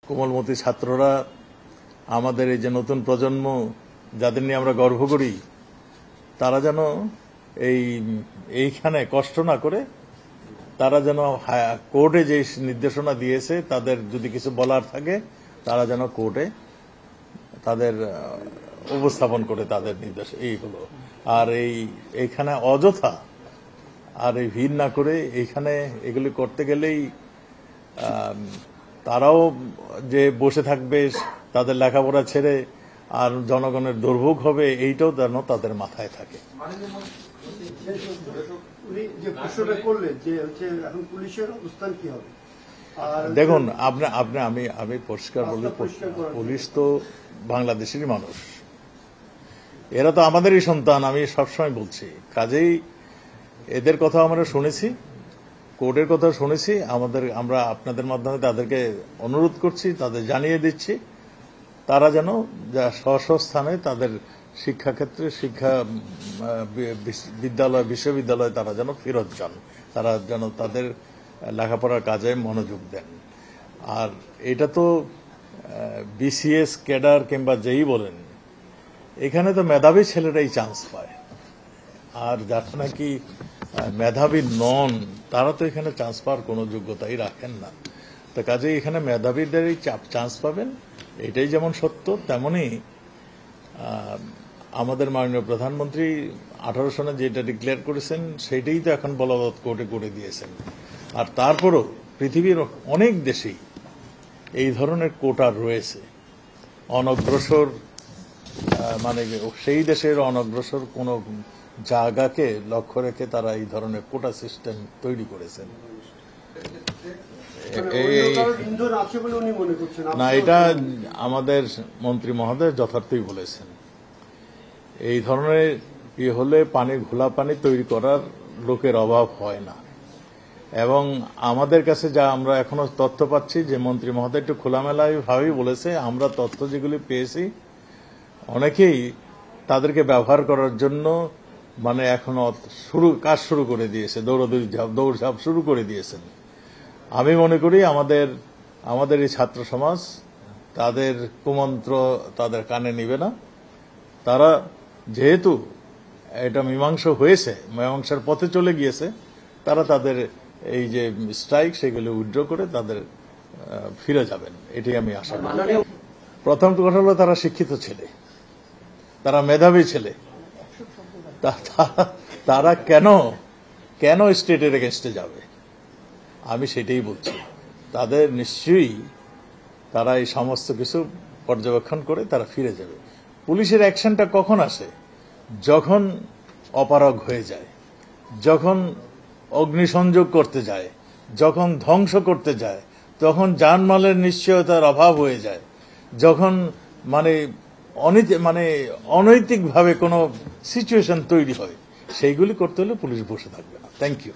কোমলমতি ছাত্ররা আমাদের এই যে নতুন প্রজন্ম যাদের নিয়ে আমরা গর্ব করি তারা যেন এইখানে কষ্ট না করে তারা যেন কোর্টে যে নির্দেশনা দিয়েছে তাদের যদি কিছু বলার থাকে তারা যেন কোর্টে তাদের উপস্থাপন করে তাদের নির্দেশ এইগুলো আর এইখানে অযথা আর এই ভিড় না করে এইখানে এগুলি করতে গেলেই তারাও যে বসে থাকবে তাদের লেখাপড়া ছেড়ে আর জনগণের দুর্ভোগ হবে এইটাও যেন তাদের মাথায় থাকে। দেখুন আমি পরিষ্কার বলি, পুলিশ তো বাংলাদেশেরই মানুষ, এরা তো আমাদেরই সন্তান, আমি সবসময় বলছি। কাজেই এদের কথা আমরা শুনেছি, কোর্টের কথা শুনেছি, আমরা আপনাদের মাধ্যমে তাদেরকে অনুরোধ করছি, তাদের জানিয়ে দিচ্ছি তারা যেন স্ব স্থানে তাদের শিক্ষাক্ষেত্রে শিক্ষা বিদ্যালয় বিশ্ববিদ্যালয়ে তারা যেন ফেরত যান, তারা যেন তাদের লেখাপড়ার কাজে মনোযোগ দেন। আর এটা তো বিসিএস ক্যাডার কিংবা যেই বলেন, এখানে তো মেধাবী ছেলেরাই চান্স পায়, আর যারা নাকি মেধাবী নন তারা তো এখানে চান্স পাওয়ার কোনো যোগ্যতাই রাখেন না। তো কাজে এখানে মেধাবীদেরই চান্স পাবেন, এটাই যেমন সত্য তেমনি আমাদের মাননীয় প্রধানমন্ত্রী 18 সনে যেটা ডিক্লেয়ার করেছেন সেটাই তো এখন বলবৎ কোর্টে করে দিয়েছেন। আর তারপরও পৃথিবীর অনেক দেশেই এই ধরনের কোটা রয়েছে। অনগ্রসর মানে সেই দেশের অনগ্রসর কোন জায়গাকে লক্ষ্য রেখে তারা এই ধরনের কোটা সিস্টেম তৈরি করেছেন। না, এটা আমাদের মন্ত্রী মহোদয় যথার্থই বলেছেন। এই ধরনের হলে ঘোলা পানি তৈরি করার লোকের অভাব হয় না। এবং আমাদের কাছে যা আমরা এখনো তথ্য পাচ্ছি যে মন্ত্রী মহোদয় একটু খোলামেলায় ভাবেই বলেছে, আমরা তথ্য যেগুলি পেয়েছি অনেকেই তাদেরকে ব্যবহার করার জন্য মানে এখনো কাজ শুরু করে দিয়েছে, দৌড়ঝাঁপ শুরু করে দিয়েছেন। আমি মনে করি আমাদের এই ছাত্র সমাজ তাদের কুমন্ত্র তাদের কানে নিবে না। তারা যেহেতু এটা মীমাংসা হয়েছে, মীমাংসার পথে চলে গিয়েছে, তারা তাদের এই যে স্ট্রাইক সেগুলো উইথড্র করে তাদের ফিরে যাবেন, এটাই আমি আশা করি। প্রথম কথা হলো তারা শিক্ষিত ছেলে, তারা মেধাবী ছেলে, তারা কেন স্টেটের এগেনস্টে যাবে? আমি সেটাই বলছি। তাদের নিশ্চয়ই তারা এই সমস্ত কিছু পর্যবেক্ষণ করে তারা ফিরে যাবে। পুলিশের অ্যাকশনটা কখন আসে? যখন অপারগ হয়ে যায়, যখন অগ্নিসংযোগ করতে যায়, যখন ধ্বংস করতে যায়, তখন জানমালের নিশ্চয়তার অভাব হয়ে যায়, যখন মানে অনৈতিকভাবে কোনো সিচুয়েশন তৈরি হয়, সেইগুলি করতে হলে পুলিশ বসে থাকবে না। Thank you.